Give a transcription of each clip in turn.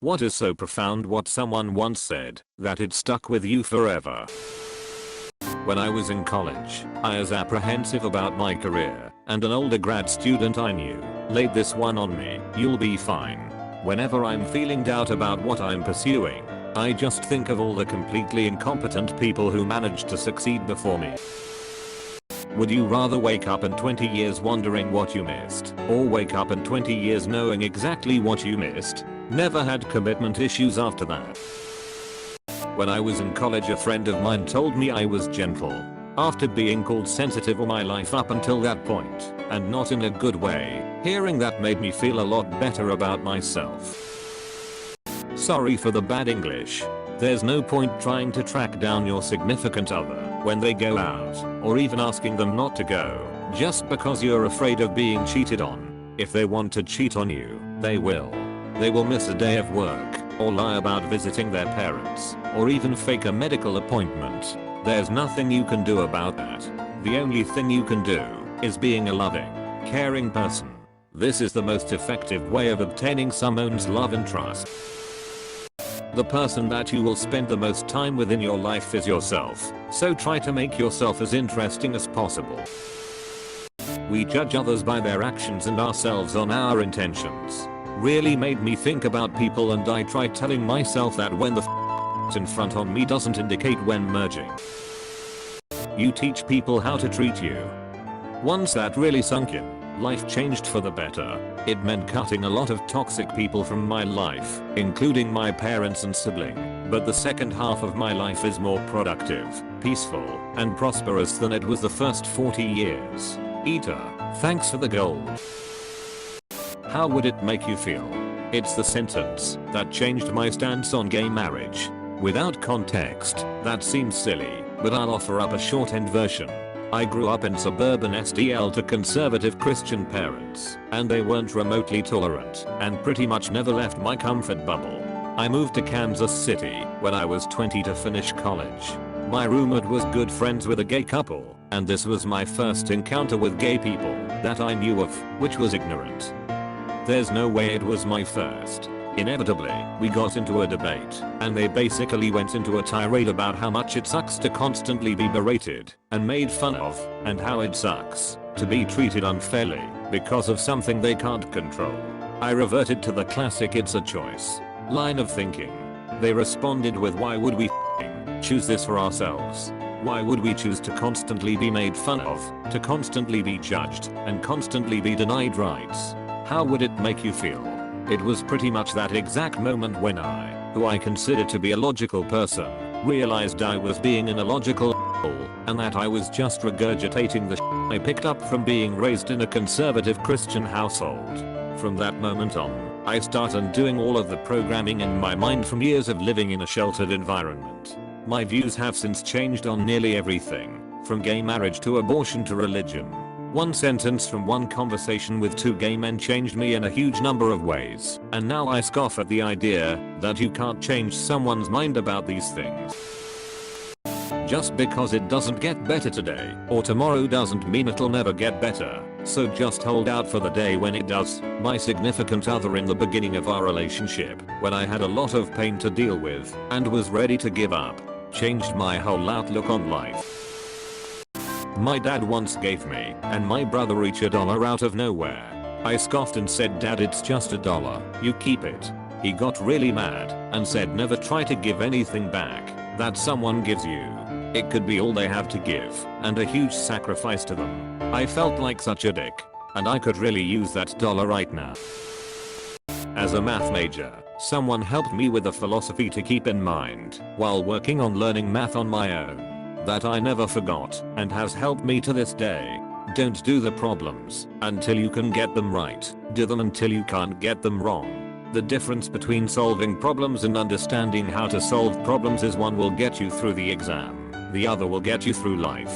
What is so profound what someone once said that it stuck with you forever? When I was in college, I was apprehensive about my career, and an older grad student I knew laid this one on me: you'll be fine. Whenever I'm feeling doubt about what I'm pursuing, I just think of all the completely incompetent people who managed to succeed before me. Would you rather wake up in 20 years wondering what you missed, or wake up in 20 years knowing exactly what you missed? Never had commitment issues after that. When I was in college, a friend of mine told me I was gentle, after being called sensitive all my life up until that point, and not in a good way. Hearing that made me feel a lot better about myself. Sorry for the bad English. There's no point trying to track down your significant other when they go out, or even asking them not to go, just because you're afraid of being cheated on. If they want to cheat on you, they will. They will miss a day of work, or lie about visiting their parents, or even fake a medical appointment. There's nothing you can do about that. The only thing you can do is being a loving, caring person. This is the most effective way of obtaining someone's love and trust. The person that you will spend the most time with in your life is yourself, so try to make yourself as interesting as possible. We judge others by their actions and ourselves on our intentions. Really made me think about people, and I try telling myself that when the in front on me doesn't indicate when merging. You teach people how to treat you. Once that really sunk in, life changed for the better. It meant cutting a lot of toxic people from my life, including my parents and sibling. But the second half of my life is more productive, peaceful, and prosperous than it was the first 40 years. Eater, thanks for the gold. How would it make you feel? It's the sentence that changed my stance on gay marriage. Without context, that seems silly, but I'll offer up a shortened version. I grew up in suburban STL to conservative Christian parents, and they weren't remotely tolerant, and pretty much never left my comfort bubble. I moved to Kansas City when I was 20 to finish college. My roommate was good friends with a gay couple, and this was my first encounter with gay people that I knew of, which was ignorant. There's no way it was my first. Inevitably, we got into a debate, and they basically went into a tirade about how much it sucks to constantly be berated and made fun of, and how it sucks to be treated unfairly because of something they can't control. I reverted to the classic "it's a choice" line of thinking. They responded with, why would we choose this for ourselves? Why would we choose to constantly be made fun of, to constantly be judged, and constantly be denied rights? How would it make you feel? It was pretty much that exact moment when I, who I considered to be a logical person, realized I was being an illogical asshole, and that I was just regurgitating the I picked up from being raised in a conservative Christian household. From that moment on, I started doing all of the programming in my mind from years of living in a sheltered environment. My views have since changed on nearly everything, from gay marriage to abortion to religion. One sentence from one conversation with two gay men changed me in a huge number of ways, and now I scoff at the idea that you can't change someone's mind about these things. Just because it doesn't get better today or tomorrow doesn't mean it'll never get better, so just hold out for the day when it does. My significant other in the beginning of our relationship, when I had a lot of pain to deal with and was ready to give up, changed my whole outlook on life. My dad once gave me and my brother each $1 out of nowhere. I scoffed and said, "Dad, it's just $1, you keep it." He got really mad and said, "Never try to give anything back that someone gives you. It could be all they have to give and a huge sacrifice to them." I felt like such a dick, and I could really use that $1 right now. As a math major, someone helped me with a philosophy to keep in mind while working on learning math on my own that I never forgot and has helped me to this day. Don't do the problems until you can get them right. Do them until you can't get them wrong. The difference between solving problems and understanding how to solve problems is one will get you through the exam, the other will get you through life.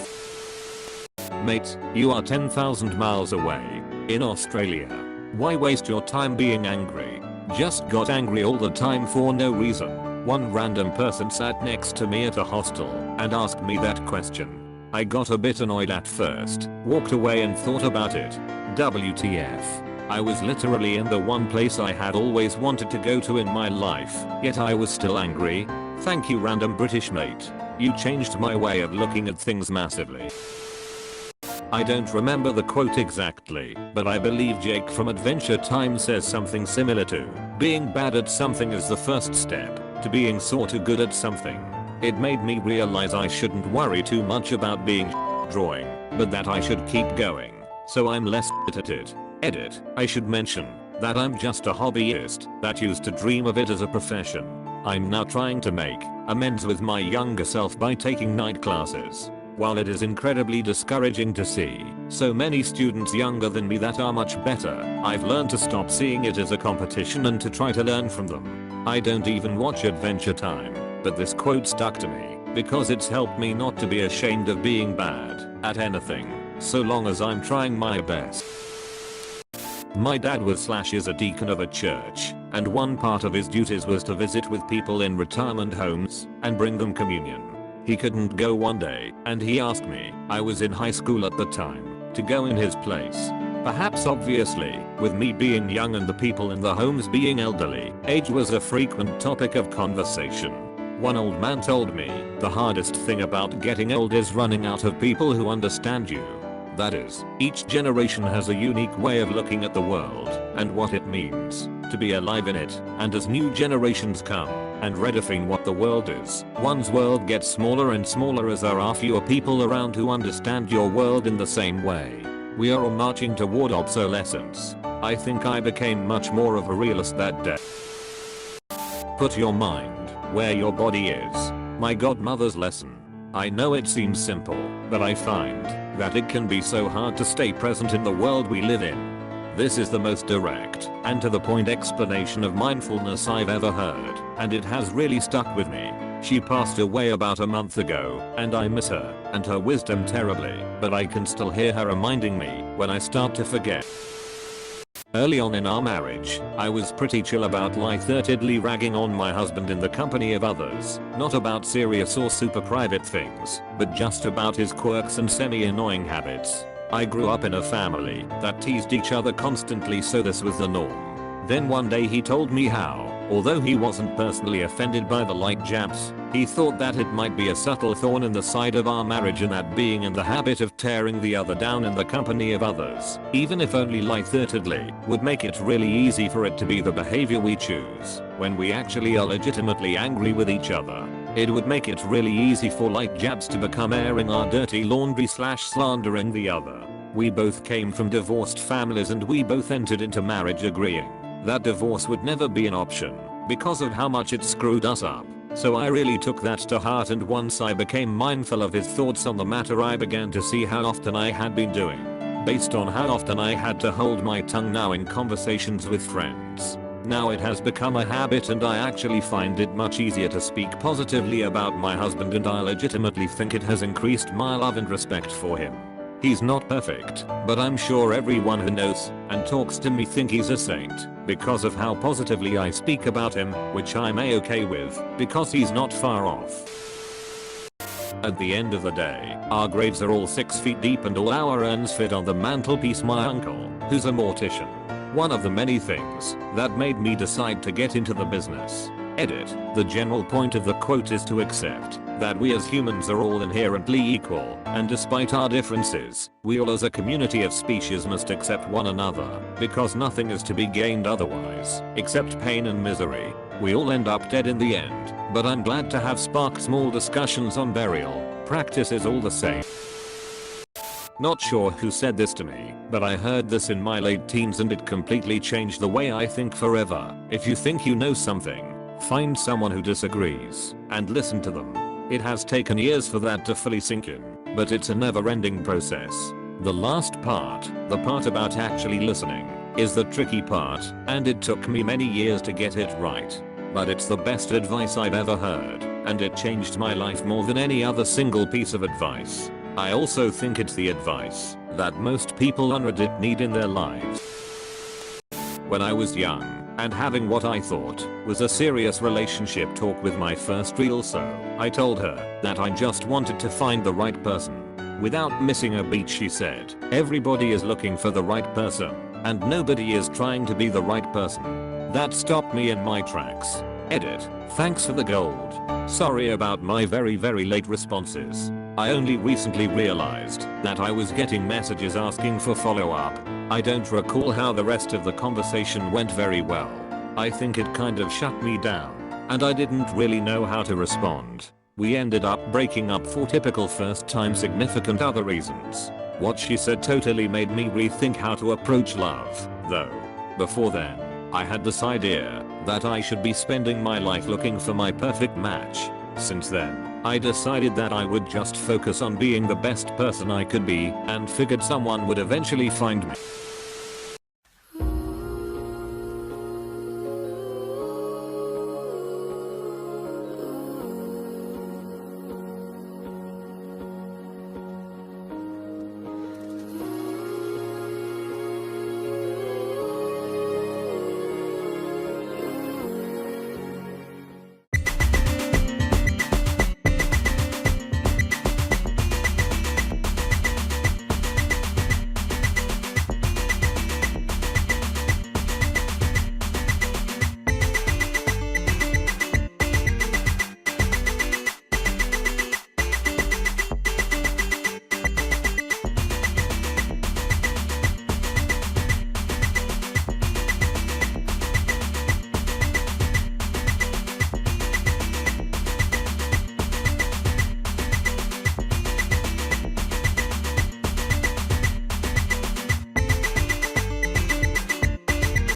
Mate, you are 10,000 miles away in Australia. Why waste your time being angry? Just got angry all the time for no reason. One random person sat next to me at a hostel and asked me that question. I got a bit annoyed at first, walked away and thought about it. WTF. I was literally in the one place I had always wanted to go to in my life, yet I was still angry. Thank you, random British mate. You changed my way of looking at things massively. I don't remember the quote exactly, but I believe Jake from Adventure Time says something similar to, being bad at something is the first step to being sorta good at something. It made me realize I shouldn't worry too much about being drawing, but that I should keep going, so I'm less at it. Edit, I should mention that I'm just a hobbyist that used to dream of it as a profession. I'm now trying to make amends with my younger self by taking night classes. While it is incredibly discouraging to see so many students younger than me that are much better, I've learned to stop seeing it as a competition and to try to learn from them. I don't even watch Adventure Time, but this quote stuck to me because it's helped me not to be ashamed of being bad at anything, so long as I'm trying my best. My dad was/is a deacon of a church, and one part of his duties was to visit with people in retirement homes and bring them communion. He couldn't go one day, and he asked me, I was in high school at the time, to go in his place. Perhaps obviously, with me being young and the people in the homes being elderly, age was a frequent topic of conversation. One old man told me, the hardest thing about getting old is running out of people who understand you. That is, each generation has a unique way of looking at the world and what it means to be alive in it, and as new generations come and redefine what the world is, one's world gets smaller and smaller as there are fewer people around who understand your world in the same way. We are all marching toward obsolescence. I think I became much more of a realist that day. Put your mind where your body is. My godmother's lesson. I know it seems simple, but I find that it can be so hard to stay present in the world we live in. This is the most direct and to the point explanation of mindfulness I've ever heard, and it has really stuck with me. She passed away about a month ago, and I miss her and her wisdom terribly, but I can still hear her reminding me when I start to forget. Early on in our marriage, I was pretty chill about lightheartedly ragging on my husband in the company of others, not about serious or super private things, but just about his quirks and semi-annoying habits. I grew up in a family that teased each other constantly, so this was the norm. Then one day he told me how, although he wasn't personally offended by the light jabs, he thought that it might be a subtle thorn in the side of our marriage, and that being in the habit of tearing the other down in the company of others, even if only lightheartedly, would make it really easy for it to be the behavior we choose when we actually are legitimately angry with each other. It would make it really easy for light jabs to become airing our dirty laundry/slandering the other. We both came from divorced families, and we both entered into marriage agreeing that divorce would never be an option because of how much it screwed us up. So I really took that to heart, and once I became mindful of his thoughts on the matter, I began to see how often I had been doing, based on how often I had to hold my tongue now in conversations with friends. Now it has become a habit, and I actually find it much easier to speak positively about my husband, and I legitimately think it has increased my love and respect for him. He's not perfect, but I'm sure everyone who knows and talks to me think he's a saint because of how positively I speak about him, which I'm a-okay with because he's not far off. At the end of the day, our graves are all 6 feet deep and all our urns fit on the mantelpiece. My uncle, who's a mortician, one of the many things that made me decide to get into the business. Edit, the general point of the quote is to accept that we as humans are all inherently equal, and despite our differences, we all as a community of species must accept one another, because nothing is to be gained otherwise, except pain and misery. We all end up dead in the end, but I'm glad to have sparked small discussions on burial practices all the same. Not sure who said this to me, but I heard this in my late teens and it completely changed the way I think forever. If you think you know something, find someone who disagrees and listen to them. It has taken years for that to fully sink in, but it's a never-ending process. The last part, the part about actually listening, is the tricky part, and it took me many years to get it right. But it's the best advice I've ever heard, and it changed my life more than any other single piece of advice. I also think it's the advice that most people on Reddit need in their lives. When I was young and having what I thought was a serious relationship talk with my first real I told her that I just wanted to find the right person. Without missing a beat, she said, "Everybody is looking for the right person. and nobody is trying to be the right person. That stopped me in my tracks. Edit. Thanks for the gold. Sorry about my very late responses. I only recently realized that I was getting messages asking for follow-up. I don't recall how the rest of the conversation went very well. I think it kind of shut me down, and I didn't really know how to respond. We ended up breaking up for typical first time significant other reasons. What she said totally made me rethink how to approach love, though. Before then, I had this idea that I should be spending my life looking for my perfect match. Since then, I decided that I would just focus on being the best person I could be and figured someone would eventually find me.